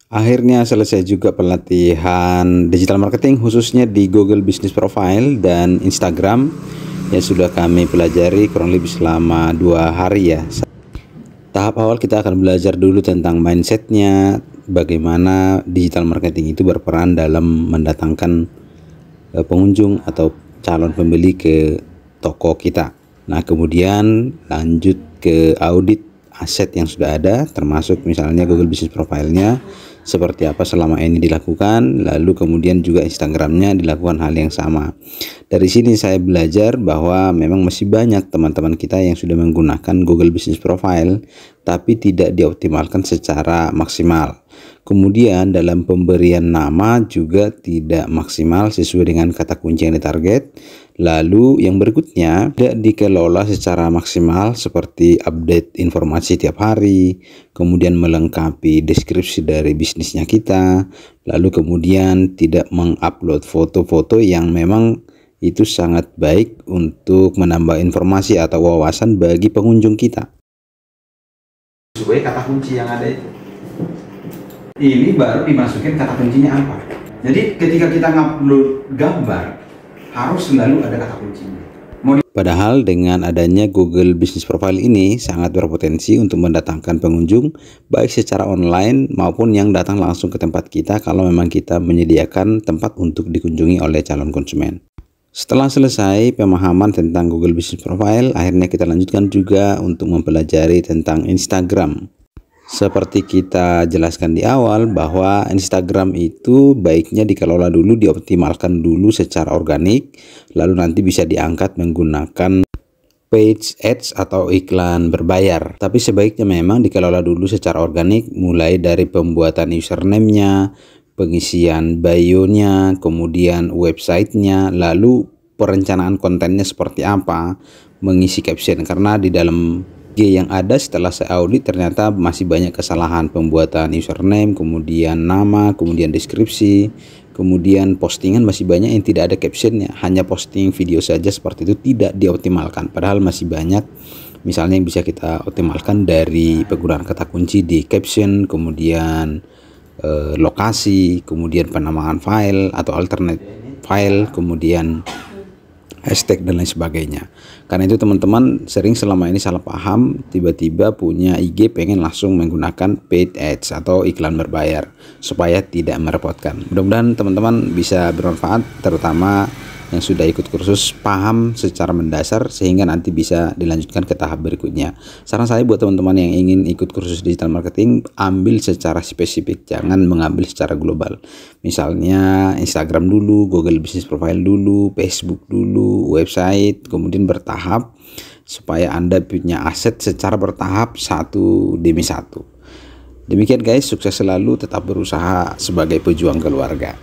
Akhirnya selesai juga pelatihan digital marketing khususnya di Google Business Profile dan Instagram yang sudah kami pelajari kurang lebih selama 2 hari ya. Tahap awal kita akan belajar dulu tentang mindsetnya, bagaimana digital marketing itu berperan dalam mendatangkan pengunjung atau calon pembeli ke toko kita. Nah, kemudian lanjut ke audit aset yang sudah ada, termasuk misalnya Google Business Profile-nya seperti apa selama ini dilakukan, lalu kemudian juga Instagramnya dilakukan hal yang sama. Dari sini saya belajar bahwa memang masih banyak teman-teman kita yang sudah menggunakan Google Business Profile tapi tidak dioptimalkan secara maksimal. Kemudian dalam pemberian nama juga tidak maksimal sesuai dengan kata kunci yang ditarget. Lalu yang berikutnya tidak dikelola secara maksimal seperti update informasi tiap hari, kemudian melengkapi deskripsi dari bisnisnya kita, lalu kemudian tidak mengupload foto-foto yang memang itu sangat baik untuk menambah informasi atau wawasan bagi pengunjung kita. Sesuai kata kunci yang ada itu. Ini baru dimasukin kata kuncinya apa. Jadi ketika kita ngupload gambar harus selalu ada kata kuncinya. Padahal dengan adanya Google Business Profile ini sangat berpotensi untuk mendatangkan pengunjung baik secara online maupun yang datang langsung ke tempat kita kalau memang kita menyediakan tempat untuk dikunjungi oleh calon konsumen. Setelah selesai pemahaman tentang Google Business Profile, akhirnya kita lanjutkan juga untuk mempelajari tentang Instagram. Seperti kita jelaskan di awal bahwa Instagram itu baiknya dikelola dulu, dioptimalkan dulu secara organik, lalu nanti bisa diangkat menggunakan page ads atau iklan berbayar. Tapi sebaiknya memang dikelola dulu secara organik, mulai dari pembuatan username-nya, pengisian bio-nya, kemudian website-nya, lalu perencanaan kontennya seperti apa, mengisi caption, karena di dalam yang ada setelah saya audit ternyata masih banyak kesalahan pembuatan username, kemudian nama, kemudian deskripsi, kemudian postingan masih banyak yang tidak ada captionnya, hanya posting video saja seperti itu, tidak dioptimalkan. Padahal masih banyak misalnya yang bisa kita optimalkan dari penggunaan kata kunci di caption, kemudian lokasi, kemudian penamaan file atau alternate file, kemudian hashtag dan lain sebagainya. Karena itu teman-teman sering selama ini salah paham, tiba-tiba punya IG pengen langsung menggunakan paid ads atau iklan berbayar supaya tidak merepotkan. Mudah-mudahan teman-teman bisa bermanfaat, terutama yang sudah ikut kursus paham secara mendasar sehingga nanti bisa dilanjutkan ke tahap berikutnya. Saran saya buat teman-teman yang ingin ikut kursus digital marketing, ambil secara spesifik, jangan mengambil secara global. Misalnya Instagram dulu, Google Business Profile dulu, Facebook dulu, website, kemudian bertahap supaya Anda punya aset secara bertahap satu demi satu. Demikian guys, sukses selalu, tetap berusaha sebagai pejuang keluarga.